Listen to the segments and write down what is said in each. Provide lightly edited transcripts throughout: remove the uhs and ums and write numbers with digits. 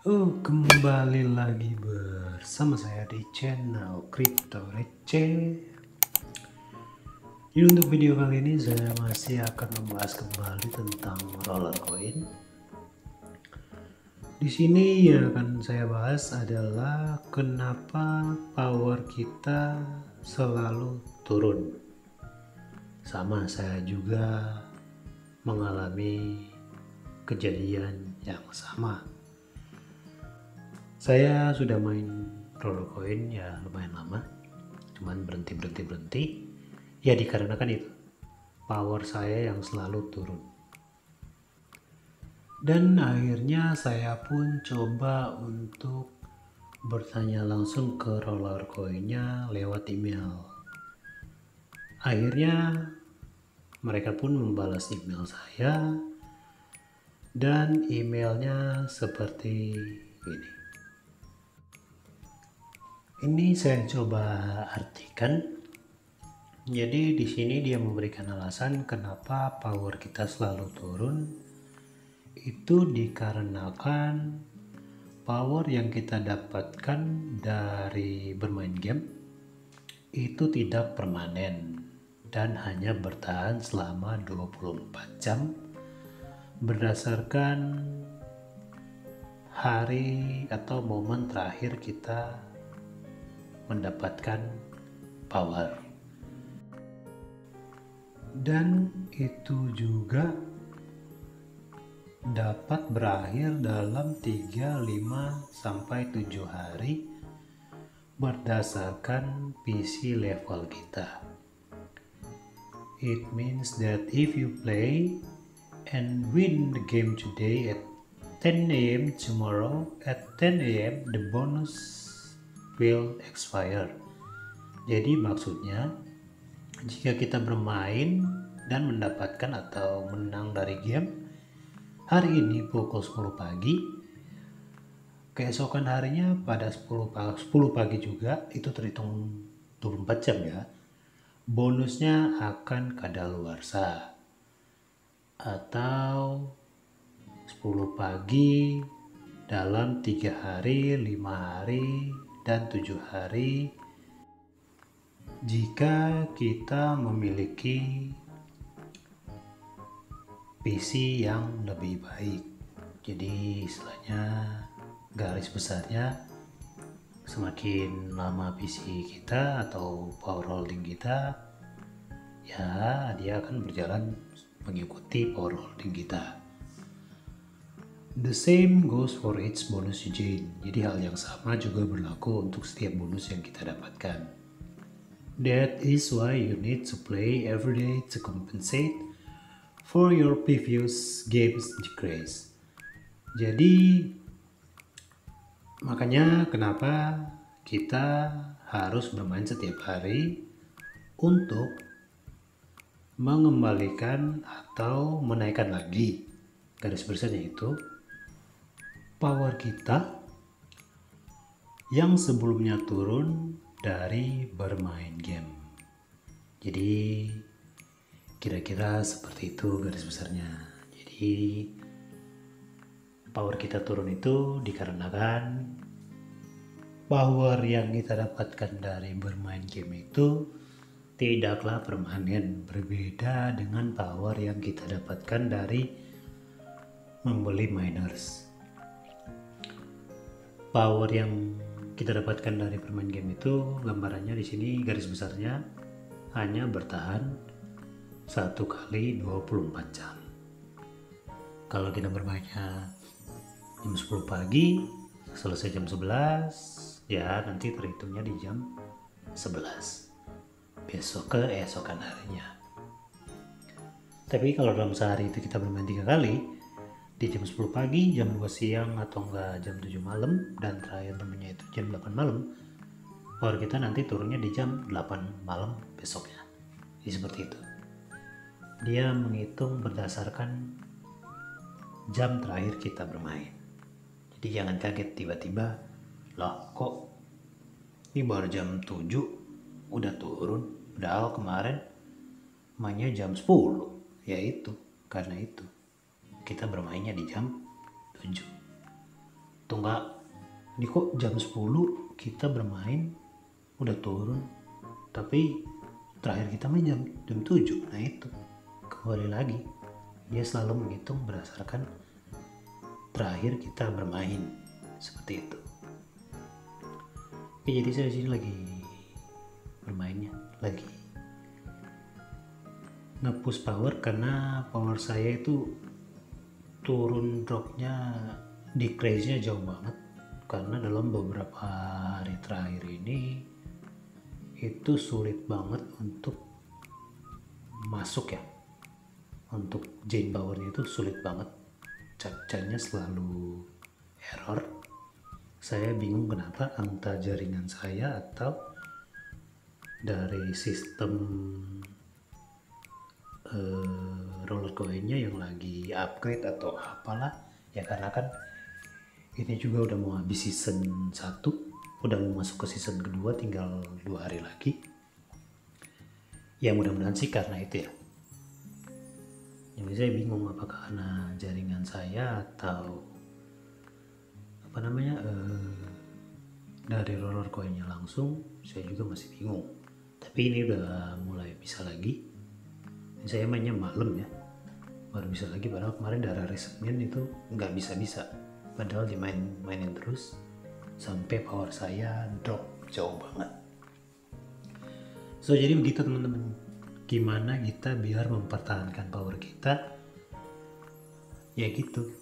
Kembali lagi bersama saya di channel Crypto Receh. Jadi untuk video kali ini saya masih akan membahas kembali tentang roller coin. Di sini yang akan saya bahas adalah kenapa power kita selalu turun. Sama, saya juga mengalami kejadian yang sama. Saya sudah main roller coin ya lumayan lama, cuman berhenti. Ya dikarenakan itu, power saya yang selalu turun. Dan akhirnya saya pun coba untuk bertanya langsung ke roller coinnya lewat email. Akhirnya mereka pun membalas email saya, dan emailnya seperti ini. Ini saya coba artikan. Jadi di sini dia memberikan alasan kenapa power kita selalu turun. Itu dikarenakan power yang kita dapatkan dari bermain game itu tidak permanen dan hanya bertahan selama 24 jam berdasarkan hari atau momen terakhir kita mendapatkan power. Dan itu juga dapat berakhir dalam 3, 5, sampai 7 hari berdasarkan PC level kita. It means that if you play and win the game today at 10 AM, tomorrow at 10 AM the bonus will expire. Jadi maksudnya, jika kita bermain dan mendapatkan atau menang dari game hari ini pukul 10 pagi, keesokan harinya pada 10 pagi juga, itu terhitung 24 jam ya, bonusnya akan kadaluarsa. Atau 10 pagi dalam 3 hari, 5 hari, dan 7 hari jika kita memiliki PC yang lebih baik. Jadi istilahnya, garis besarnya, semakin lama PC kita atau power holding kita, ya dia akan berjalan mengikuti power holding kita. The same goes for each bonus you gain. Jadi hal yang sama juga berlaku untuk setiap bonus yang kita dapatkan. That is why you need to play every day to compensate for your previous games decrease. Jadi makanya kenapa kita harus bermain setiap hari untuk mengembalikan atau menaikkan lagi, garis besarnya itu, power kita yang sebelumnya turun dari bermain game. Jadi kira-kira seperti itu garis besarnya. Jadi power kita turun itu dikarenakan power yang kita dapatkan dari bermain game itu tidaklah permanen, berbeda dengan power yang kita dapatkan dari membeli miners. Power yang kita dapatkan dari bermain game itu, gambarannya di sini garis besarnya hanya bertahan 1 kali 24 jam. Kalau kita bermainnya jam 10 pagi, selesai jam 11, ya nanti terhitungnya di jam 11 besok keesokan harinya. Tapi kalau dalam sehari itu kita bermain 3 kali, di jam 10 pagi, jam 2 siang, atau enggak jam 7 malam, dan terakhir bermainnya itu jam 8 malam, power kita nanti turunnya di jam 8 malam besoknya. Jadi seperti itu. Dia menghitung berdasarkan jam terakhir kita bermain. Jadi jangan kaget tiba-tiba, loh kok ini baru jam 7 udah turun, padahal kemarin mainnya jam 10. Ya itu, karena itu kita bermainnya di jam 7. atau enggak ini kok jam 10 kita bermain udah turun, tapi terakhir kita main jam 7. Nah itu kembali lagi dia selalu menghitung berdasarkan terakhir kita bermain, seperti itu. Oke, jadi saya sini lagi bermainnya, lagi nge-push power karena power saya itu turun dropnya, decrease-nya jauh banget. Karena dalam beberapa hari terakhir ini itu sulit banget untuk masuk ya, untuk gain powernya itu sulit banget, captcha-nya selalu error. Saya bingung kenapa, entah jaringan saya atau dari sistem roller coin-nya yang lagi upgrade atau apalah ya, karena kan ini juga udah mau habis season 1, udah mau masuk ke season kedua, tinggal 2 hari lagi ya, mudah-mudahan sih karena itu ya. Jadi saya bingung apakah karena jaringan saya atau apa namanya dari roller coin-nya langsung, saya juga masih bingung. Tapi ini udah mulai bisa lagi. Saya mainnya malam ya, baru bisa lagi, padahal kemarin dari hari Senin itu nggak bisa, padahal dimainin terus sampai power saya drop jauh banget. So jadi begitu teman-teman, gimana kita biar mempertahankan power kita ya gitu,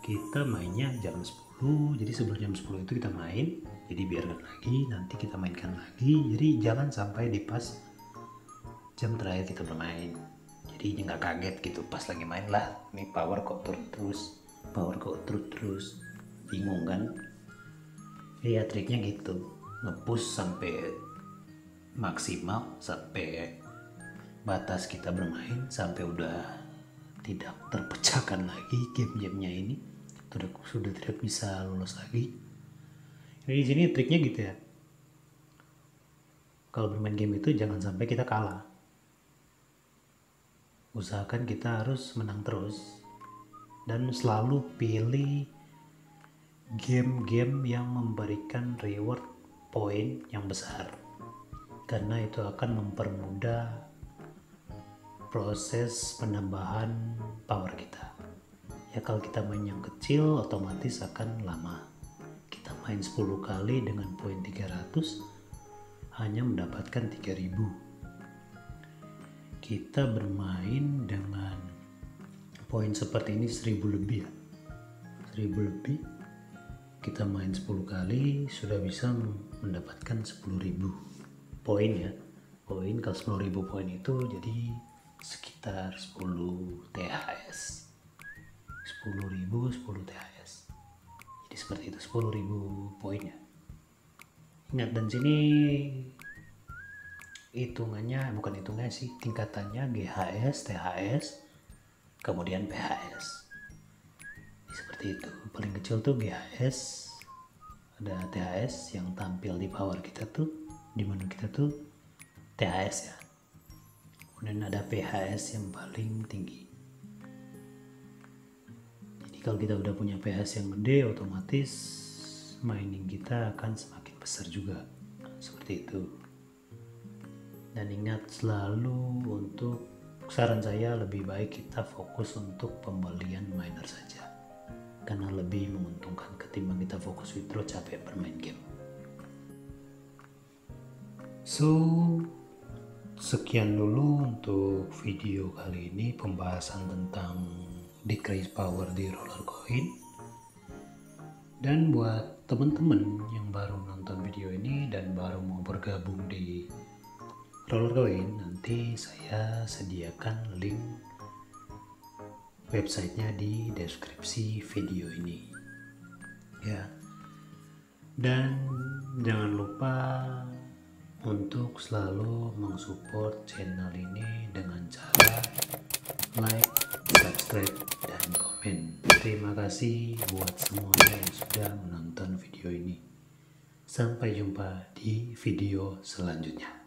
kita mainnya jam 10, jadi sebelum jam 10 itu kita main, jadi biarkan lagi, nanti kita mainkan lagi, jadi jangan sampai di pas jam terakhir kita bermain. Jadi nggak kaget gitu pas lagi main, lah ini power kok turun terus, bingung kan. Ya triknya gitu, nge-push sampai maksimal, sampai batas kita bermain, sampai udah tidak terpecahkan lagi game-gamenya ini, sudah tidak bisa lolos lagi. Jadi di sini triknya gitu ya, kalau bermain game itu jangan sampai kita kalah, usahakan kita harus menang terus, dan selalu pilih game-game yang memberikan reward poin yang besar, karena itu akan mempermudah proses penambahan power kita ya. Kalau kita main yang kecil otomatis akan lama. Kita main 10 kali dengan poin 300 hanya mendapatkan 3000. Kita bermain dengan poin seperti ini 1000 lebih ya, 1000 lebih, kita main 10 kali sudah bisa mendapatkan 10.000 poin ya. Poin kalau 10.000 poin itu jadi sekitar 10 THS, 10.000 10 THS, jadi seperti itu, 10.000 poinnya. Ingat, dan sini bukan hitungannya sih, tingkatannya GHS, THS, kemudian PHS. Jadi seperti itu, paling kecil tuh GHS, ada THS yang tampil di power kita tuh, di menu kita tuh THS ya, kemudian ada PHS yang paling tinggi. Jadi kalau kita udah punya PHS yang gede, otomatis mining kita akan semakin besar juga, seperti itu. Dan ingat selalu, untuk saran saya lebih baik kita fokus untuk pembelian miner saja, karena lebih menguntungkan ketimbang kita fokus withdraw capek bermain game. So sekian dulu untuk video kali ini, pembahasan tentang decrease power di roller coin. Dan buat teman-teman yang baru nonton video ini dan baru mau bergabung di roller coin, nanti saya sediakan link websitenya di deskripsi video ini ya. Dan jangan lupa untuk selalu mensupport channel ini dengan cara like, subscribe, dan komen. Terima kasih buat semuanya yang sudah menonton video ini. Sampai jumpa di video selanjutnya.